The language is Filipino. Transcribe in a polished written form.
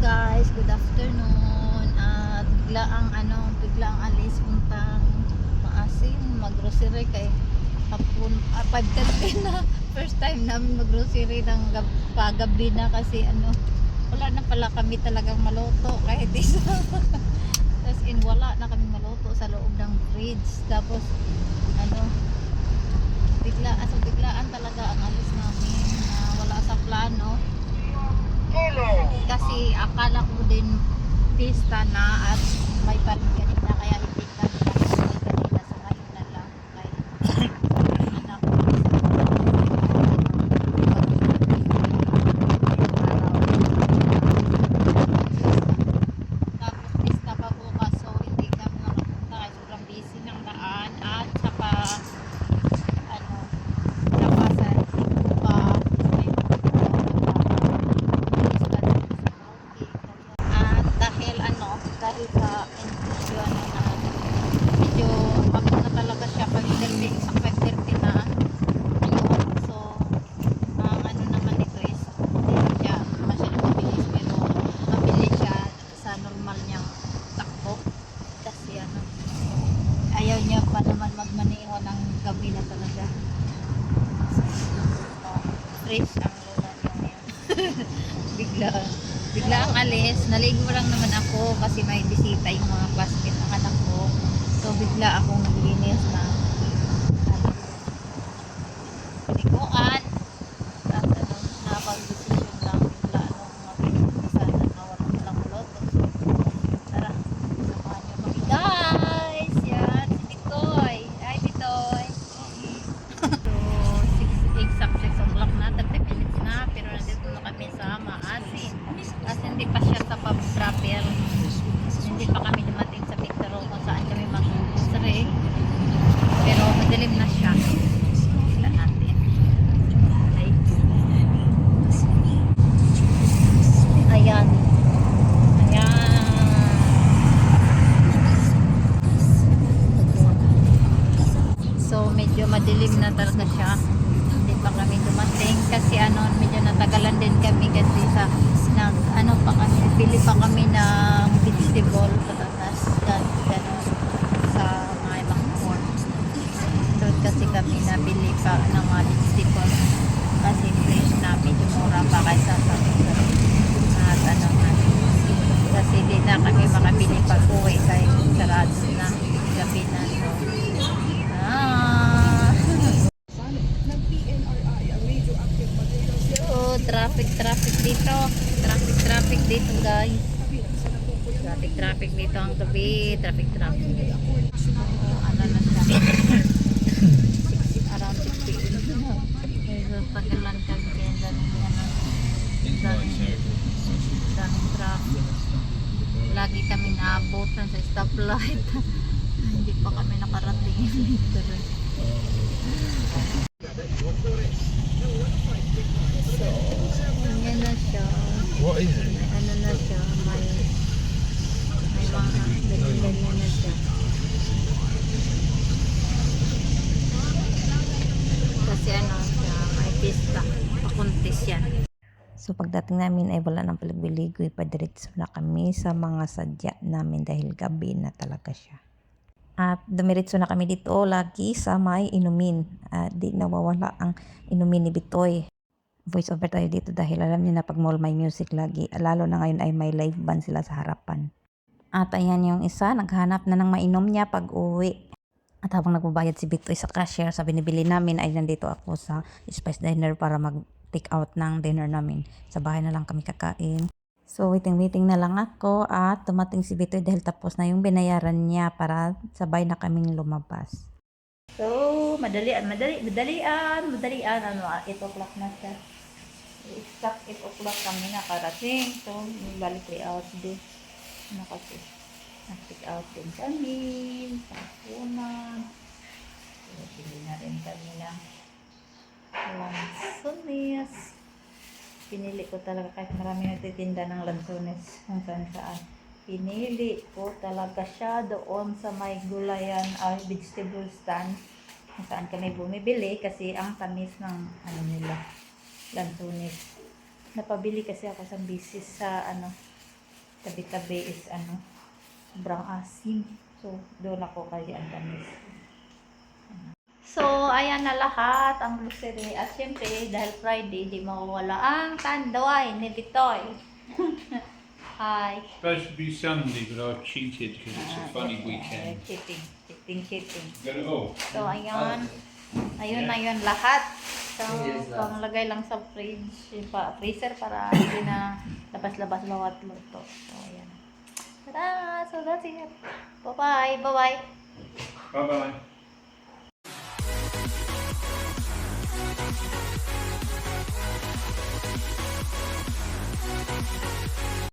guys, good afternoon. At bigla ang alis puntang Maasin, mag-grocery kay hapon 5:30 na. First time namin mag-grocery ng pagabi na kasi wala na pala kami talagang maluto kahit isa. As in wala na kami maluto sa loob ng fridge. Tapos biglaan talaga ang alis namin na wala sa plano. Kasi akala ko din pista na at may parin kanina kaya hindi kami nakasabay kanina sa ngayon na lang kay anak ko tapos pista pa bukas so hindi kami nakapunta kaya sobrang busy ng daan at saka labasan pa dahil sa infusion na medyo pagod na talaga siya pag 5:30 na yun. So ang naman ito is hindi siya masyadong mabilis pero mabilis siya sa normal niyang takbo kasi ayaw niya pa naman magmaneho ng gabi na talaga. Fresh ang lola niya ngayon. bigla ang alis. Naligo lang naman ako kasi may bisita yung mga classmate ng anak ko. So bigla akong naglinis na liguan. Tapos napag-decision lang bigla mag-isa na walang loto. So tara, samahan niyo kami guys. Yan, si Titoy. Hi Titoy. So exact 6 o'clock na, 30 minutes na, pero nandito na kami sa Maasin. Kasi hindi pa siya sa pub-trapper. Hindi pa kami dumating sa Victoro kung saan kami mag-grocery. Pero madilim na siya. Sila natin. Okay. Ayan. So medyo madilim na talaga siya. Hindi pa kami dumating kasi medyo natagalan din kami kasi sa bili pa kami ng vegetable patatas sa mga ibang court. Doon kasi kami nabili pa ng mga vegetable kasi fresh na medyo mura pa kaysa sa at kasi hindi na kami makabili pag uwi kay sarado na gabi na. Traffic dito guys. Traffic dito ang gabi. Traffic na siya. Around 6 p.m. So tagalan kami kaya daming traffic. Lagi kami naabutan sa stoplight. Hindi pa kami nakarating dito rin. Yan na siya. What is it? May na siya. May mga ganyan na siya. Kasi siya, may pista. Pakuntis yan. So pagdating namin ay wala nang paligoy-ligoy, padiretso na kami sa mga sadya namin dahil gabi na talaga siya. At dumiretso na kami dito lagi sa may inumin. Di nawawala ang inumin ni Bitoy. Voice over tayo dito dahil alam niyo na pag mall may music lagi. Lalo na ngayon ay may live band sila sa harapan. At ayan yung isa, naghanap na ng mainom niya pag uwi. At habang nagbabayad si Bitoy sa cashier, sa binibili namin ay nandito ako sa Spice Diner para mag-take out ng dinner namin. Sa bahay na lang kami kakain. So waiting na lang ako at tumating si Bitoy dahil tapos na yung binayaran niya para sabay na kaming lumabas. So, madalian. 8 o'clock na siya. Exact 8 o'clock kami nakarating. So, balik out din. Kasi, nag-take out din kami. Papunan. So, pili na rin kami ng lansones. Pinili ko talaga kahit marami nagtitinda ng lansones kung saan. Pinili ko talaga siya doon sa may gulayan vegetable stand kung saan kami bumibili kasi ang tamis ng nila lansones. Napabili kasi ako sa bisis sa tabi-tabi is sobrang asim. So, doon ako kaya ang tamis. So, ayan na lahat ang grocery. At syempre, dahil Friday, di mawawala ang tandoy ni Titoy. Hi. Supposed to be Sunday, but I've cheated because it's a funny weekend. Cheating. So, So, ayun. Ayun na yun lahat. So, panglagay lang sa fridge, freezer para hindi na labas-labas bawat luto. So, ayan. Tara! So, that's it. Bye-bye. Bye-bye. bye-bye.